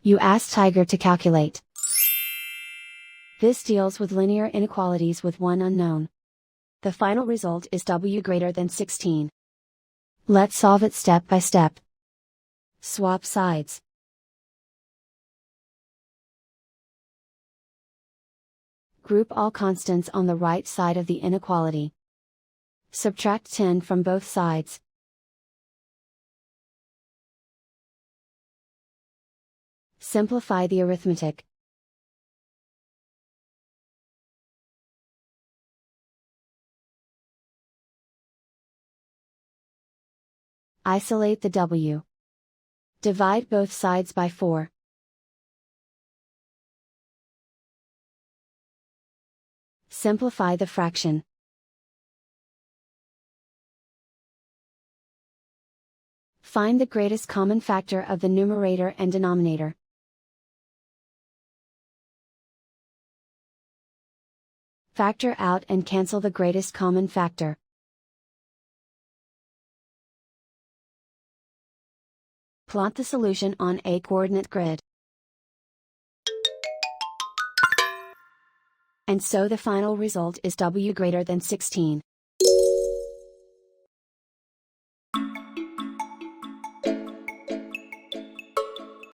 You ask Tiger to calculate. This deals with linear inequalities with one unknown. The final result is w greater than 16. Let's solve it step by step. Swap sides. Group all constants on the right side of the inequality. Subtract 10 from both sides. Simplify the arithmetic. Isolate the w. Divide both sides by 4. Simplify the fraction. Find the greatest common factor of the numerator and denominator. Factor out and cancel the greatest common factor. Plot the solution on a coordinate grid. And so the final result is w greater than 16.